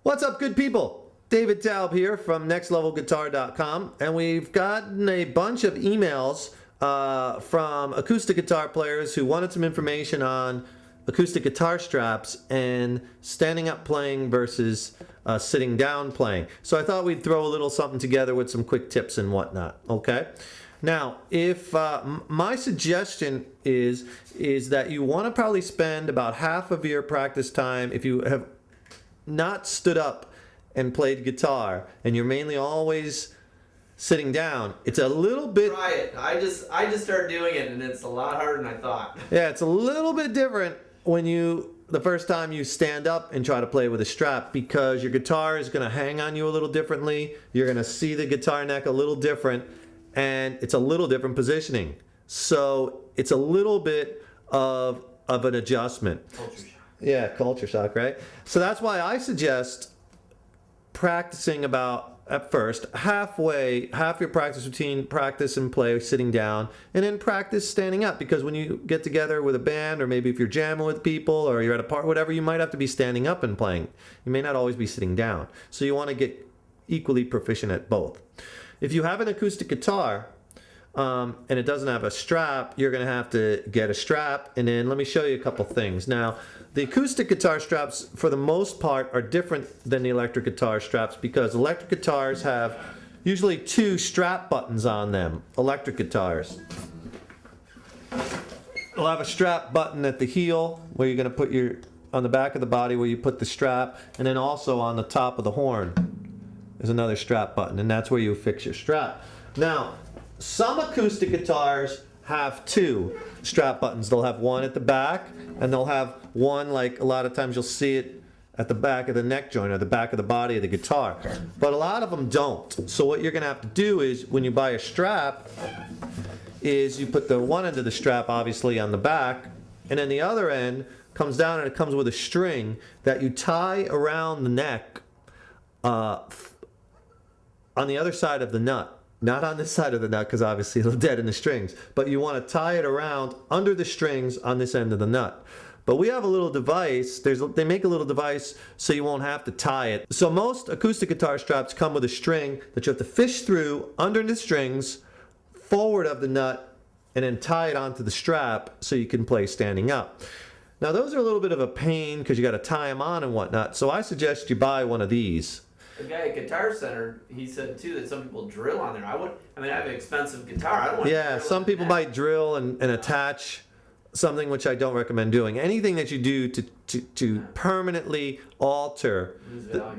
What's up, good people? David Taub here from nextlevelguitar.com, and we've gotten a bunch of emails from acoustic guitar players who wanted some information on acoustic guitar straps and standing up playing versus sitting down playing. So I thought we'd throw a little something together with some quick tips and whatnot, okay? Now, if my suggestion is that you want to probably spend about half of your practice time, if you have not stood up and played guitar and you're mainly always sitting down, it's a little bit... Try it. I just started doing it and it's a lot harder than I thought. Yeah, it's a little bit different when the first time you stand up and try to play with a strap, because your guitar is going to hang on you a little differently. You're going to see the guitar neck a little different, and it's a little different positioning. So it's a little bit of an adjustment. Culture shock. Yeah, culture shock, right? So that's why I suggest practicing about, at first, half your practice routine, practice and play sitting down, and then practice standing up, because when you get together with a band, or maybe if you're jamming with people, or you're at a party, whatever, you might have to be standing up and playing. You may not always be sitting down. So you want to get equally proficient at both. If you have an acoustic guitar, and it doesn't have a strap, you're going to have to get a strap, and then let me show you a couple things. Now, the acoustic guitar straps, for the most part, are different than the electric guitar straps, because electric guitars have usually two strap buttons on them. Electric guitars. They'll have a strap button at the heel, where you're going to put on the back of the body where you put the strap, and then also on the top of the horn there's another strap button, and that's where you fix your strap. Now, some acoustic guitars have two strap buttons. They'll have one at the back, and they'll have one, like a lot of times you'll see it at the back of the neck joint or the back of the body of the guitar. But a lot of them don't. So what you're going to have to do is, when you buy a strap, is you put the one end of the strap obviously on the back, and then the other end comes down, and it comes with a string that you tie around the neck on the other side of the nut. Not on this side of the nut, because obviously it'll deaden the strings, but you want to tie it around under the strings on this end of the nut. But we have a little device, they make a little device so you won't have to tie it. So most acoustic guitar straps come with a string that you have to fish through under the strings, forward of the nut, and then tie it onto the strap so you can play standing up. Now those are a little bit of a pain because you got to tie them on and whatnot, so I suggest you buy one of these. The guy at Guitar Center, he said too that some people drill on there. I have an expensive guitar. I don't want to. Yeah, some people might drill and attach something, which I don't recommend doing. Anything that you do to permanently alter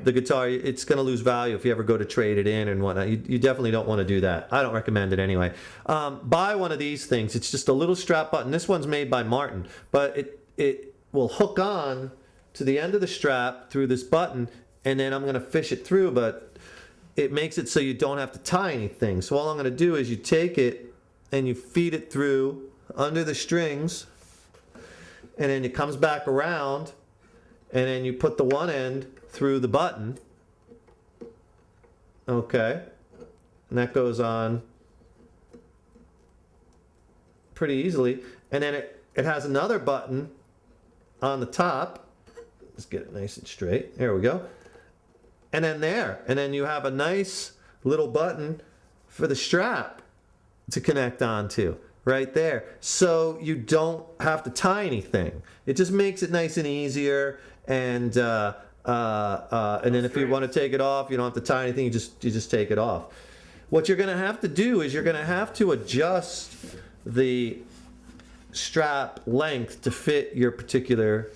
the guitar, it's going to lose value if you ever go to trade it in and whatnot. You definitely don't want to do that. I don't recommend it anyway. Buy one of these things. It's just a little strap button. This one's made by Martin, but it will hook on to the end of the strap through this button, and then I'm going to fish it through, but it makes it so you don't have to tie anything. So all I'm going to do is you take it and you feed it through under the strings, and then it comes back around, and then you put the one end through the button. Okay. And that goes on pretty easily. And then it has another button on the top. Let's get it nice and straight. There we go. And then you have a nice little button for the strap to connect onto right there, so you don't have to tie anything. It just makes it nice and easier, and then if you want to take it off, you don't have to tie anything. You just take it off. What you're going to have to do is you're going to have to adjust the strap length to fit your particular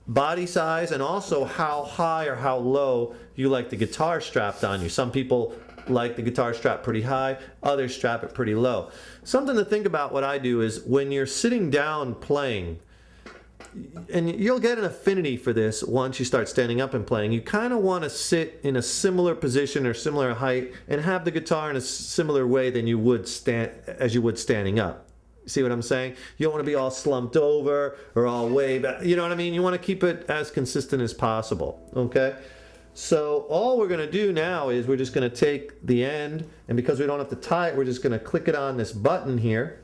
body size, and also how high or how low you like the guitar strapped on you. Some people like the guitar strap pretty high, others strap it pretty low. Something to think about, what I do is, when you're sitting down playing, and you'll get an affinity for this once you start standing up and playing, you kind of want to sit in a similar position or similar height and have the guitar in a similar way than you would standing up. See what I'm saying? You don't want to be all slumped over or all way back. You know what I mean? You want to keep it as consistent as possible. Okay? So all we're going to do now is we're just going to take the end, and because we don't have to tie it, we're just going to click it on this button here,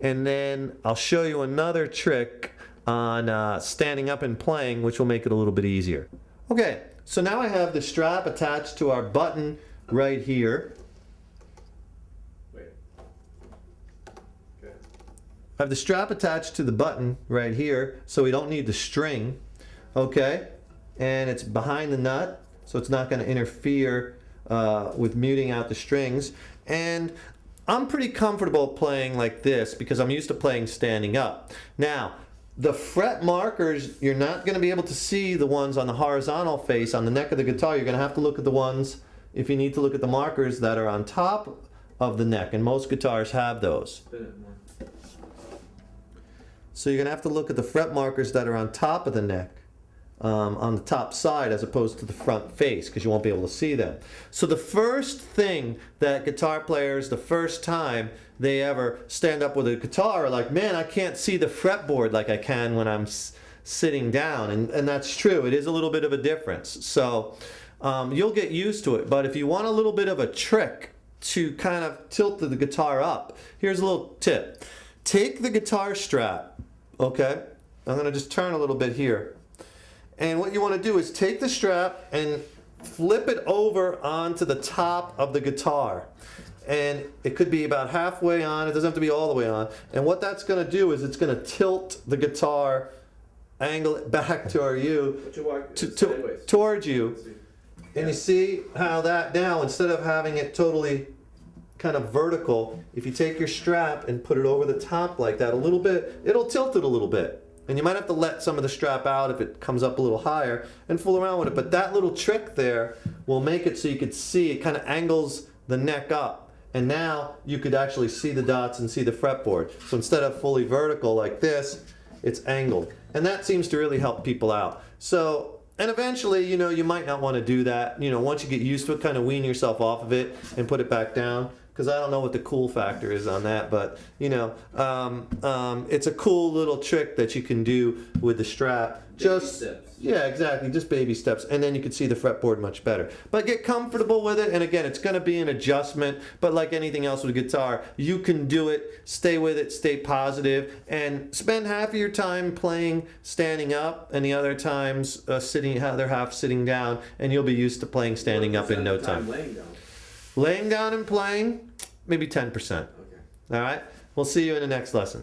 and then I'll show you another trick on standing up and playing, which will make it a little bit easier. Okay, So now I have the strap attached to our button right here. Wait. Okay. I have the strap attached to the button right here, so we don't need the string, okay? And it's behind the nut, so it's not going to interfere with muting out the strings. And I'm pretty comfortable playing like this because I'm used to playing standing up. Now, the fret markers, you're not going to be able to see the ones on the horizontal face on the neck of the guitar. You're going to have to look at the ones, if you need to look at the markers that are on top of the neck, and most guitars have those. So you're going to have to look at the fret markers that are on top of the neck, on the top side as opposed to the front face, because you won't be able to see them. So the first thing that guitar players, the first time they ever stand up with a guitar, are like, man, I can't see the fretboard like I can when I'm sitting down. And that's true. It is a little bit of a difference. So you'll get used to it. But if you want a little bit of a trick to kind of tilt the guitar up, here's a little tip. Take the guitar strap, okay? I'm going to just turn a little bit here. And what you want to do is take the strap and flip it over onto the top of the guitar. And it could be about halfway on. It doesn't have to be all the way on. And what that's going to do is it's going to tilt the guitar, angle it back toward you, towards you. And you see how that now, instead of having it totally kind of vertical, if you take your strap and put it over the top like that a little bit, it'll tilt it a little bit. And you might have to let some of the strap out if it comes up a little higher and fool around with it. But that little trick there will make it so you could see, it kind of angles the neck up. And now you could actually see the dots and see the fretboard. So instead of fully vertical like this, it's angled. And that seems to really help people out. So, and eventually, you know, you might not want to do that. You know, once you get used to it, kind of wean yourself off of it and put it back down. Because I don't know what the cool factor is on that, but you know, it's a cool little trick that you can do with the strap. Just baby steps. Yeah, exactly, just baby steps, and then you can see the fretboard much better. But get comfortable with it, and again, it's going to be an adjustment. But like anything else with a guitar, you can do it. Stay with it, stay positive, and spend half of your time playing standing up, and the other times other half sitting down, and you'll be used to playing standing up in no time. Laying down. Laying down and playing, maybe 10%. Okay. All right? We'll see you in the next lesson.